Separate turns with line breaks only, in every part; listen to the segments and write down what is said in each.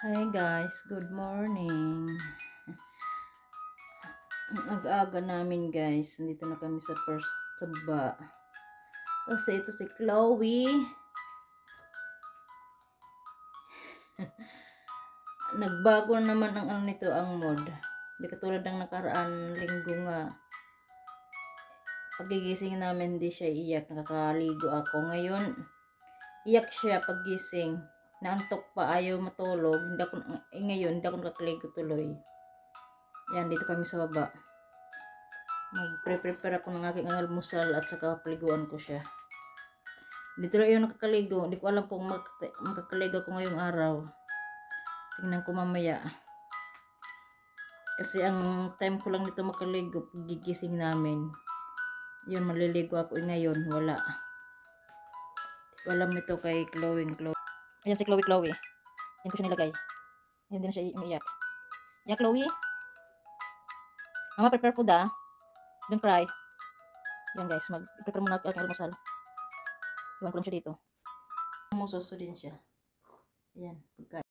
Hi guys, good morning. Ang aga-aga namin guys. Nandito na kami sa first taba. Kasi ito si Chloe. Nagbago naman ang ano nito, ang mood. Hindi katulad ng nakaraan linggo nga. Pagigising namin hindi siya iyak. Nakakaligo ako. Ngayon, iyak siya pagising. Naantok pa, ayaw matulog. Ngayon, hindi ako nakakaligo tuloy. Yan, dito kami sa baba. Mag-prepare ako ng aking almusal at saka paliguan ko siya. Dito lang yung nakakaligo. Hindi ko alam kung makakaligo ko ngayong araw. Tingnan ko mamaya. Kasi ang time ko lang dito makaligo, gigising namin. Yun, maliligo ako. Ngayon, wala. Hindi ko alam nito kay Chloe. Ayan si Chloe. Yan ko siya nilagay. Yan din na siya umiiyak. Yeah, Chloe. Mama, prepare food ah. Don't cry. Yan guys, mag-prepare muna aking almusal. Iwan ko lang siya dito. Musoso din siya. Yan, pagkain.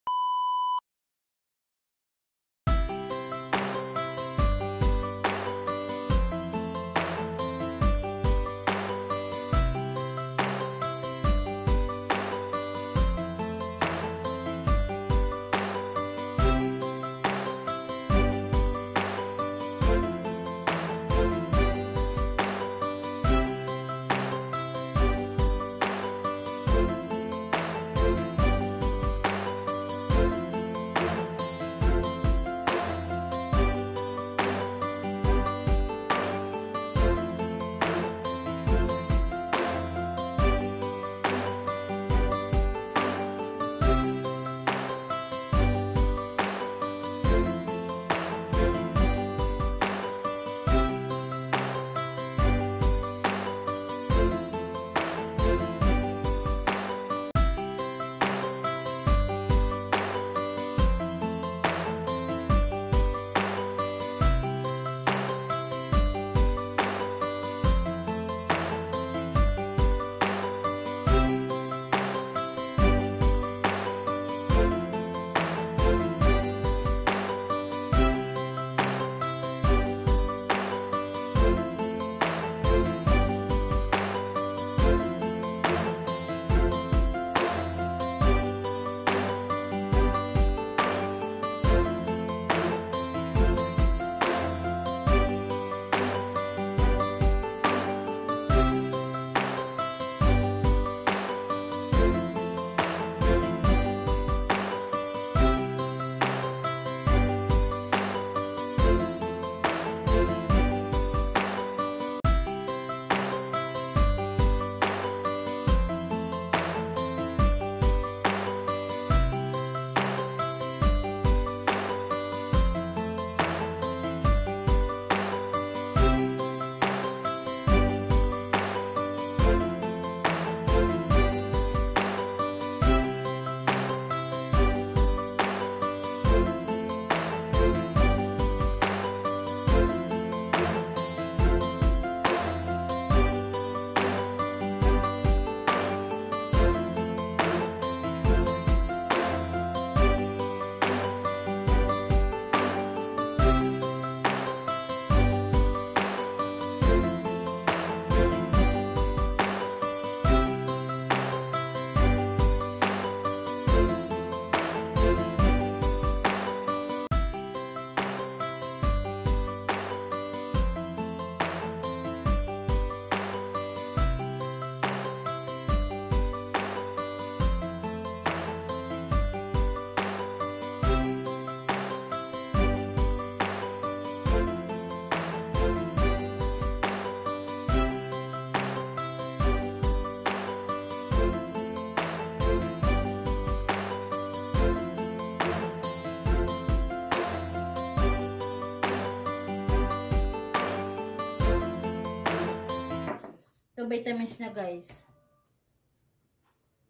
Ito vitamins na guys.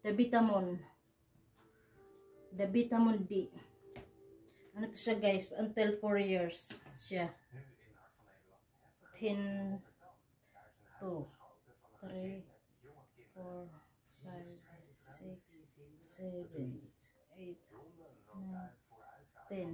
The vitamin D. Ano to siya guys? Until 4 years siya. 10, 2, 3, 4, 5, 6, 7, 8, 9, 10.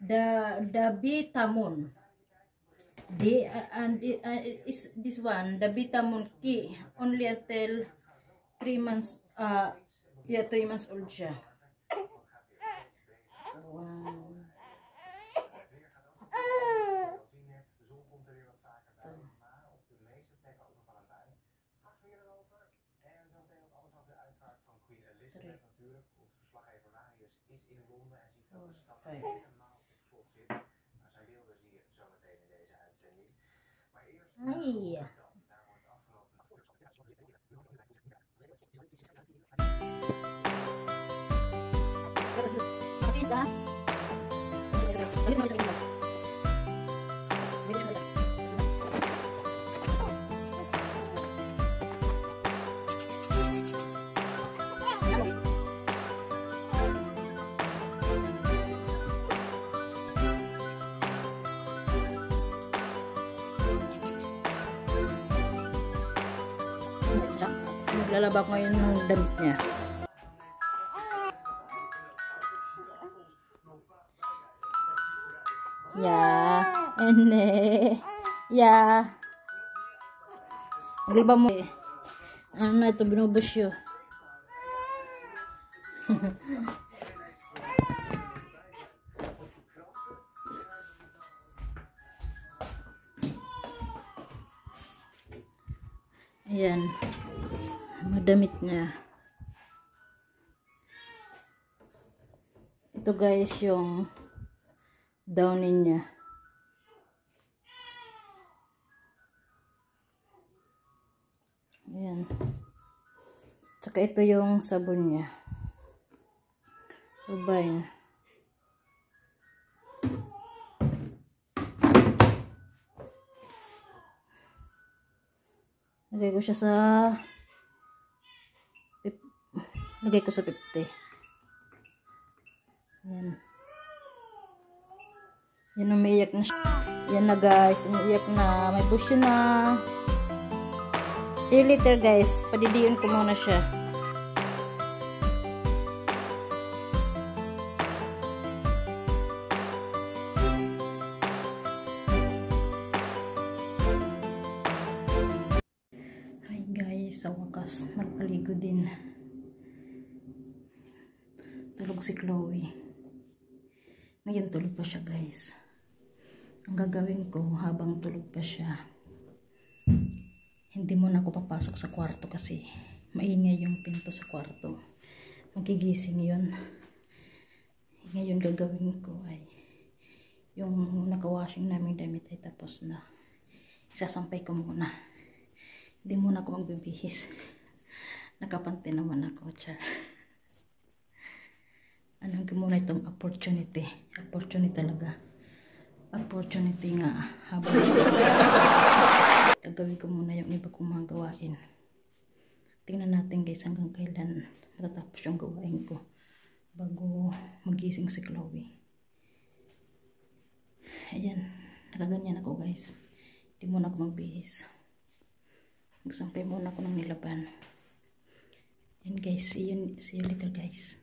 The Bitamon. Is this one, the Bitamon key, only until 3 months, 3 months old siya. Wow. Ay. Naglalaba ko ngayon ng damit niya. Yeah. Ene. Yeah. Naglaba mo eh. Ano na ito, binubusyo. Ayan. Madamit niya. Ito guys yung downin niya. Ayan. Tsaka ito yung sabon niya. Rubine. Lagay ko siya sa lagay ko sa 50. Yan. Yan, umiiyak na siya. Yan na guys, umiiyak na. May busyo na. See you later guys. Padidiyon ko muna siya. Hi guys, sa wakas nagpaligo din. Tulog si Chloe. Ngayon tulog pa siya guys. Ang gagawin ko habang tulog pa siya, hindi muna ako papasok sa kwarto kasi maingay yung pinto sa kwarto. Magigising yun. Ngayon gagawin ko ay yung nakawashing namin damit ay tapos na. Isasampay ko muna. Hindi muna ako magbibihis. Nakapante naman ako. Char. Ano ko muna itong opportunity. Opportunity talaga. Opportunity nga. Habang gagawin ko muna yung iba kong mga gawain. Tingnan natin guys hanggang kailan matatapos yung gawain ko bago magising si Chloe. Ayan. Nakaganyan ako guys. Hindi muna ako magbihis. Magsampay muna ako ng nilaban. Ayan guys. See you later guys.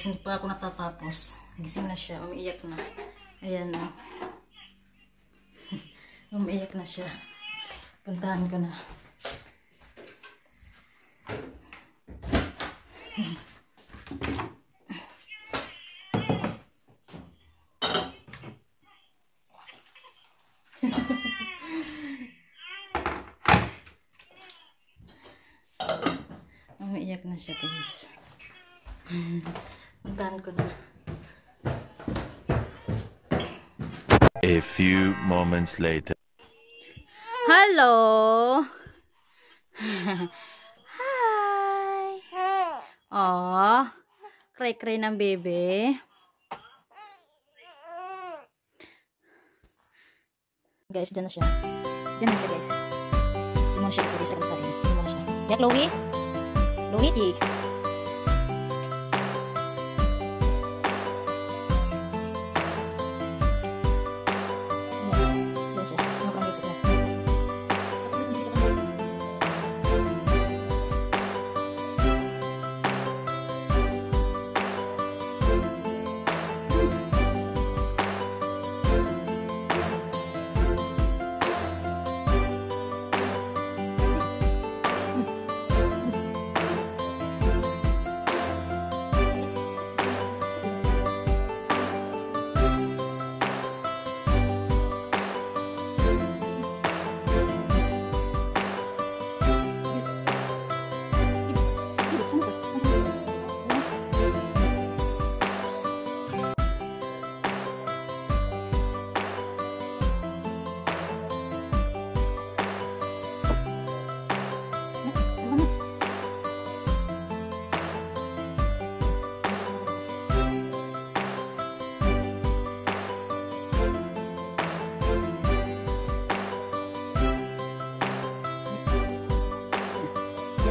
guys, hindi pa ako natatapos. Gising na siya, umiiyak na. Ayan na. Umiiyak na siya. Puntahan ko na. Umiiyak na siya guys. Puntahan ko na.
A few moments later.
Hello! Hi! Oh, cray-cray ng bebe. Guys, dyan na siya. Dyan na siya guys. Di mo na siya isa-isa sa akin. Di mo na siya. Yeah, Chloe? Chloe, di.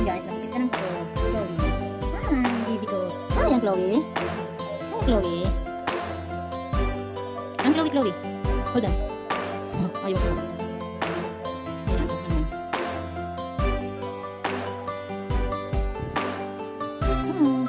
Guys, nagpicture ng ko. Chloe. Hi, baby ko. Hi, ang Chloe. Hi, Chloe. Ang Chloe, Chloe. Hold on. Oh, ayaw ko. Ayan, ito naman. Hi.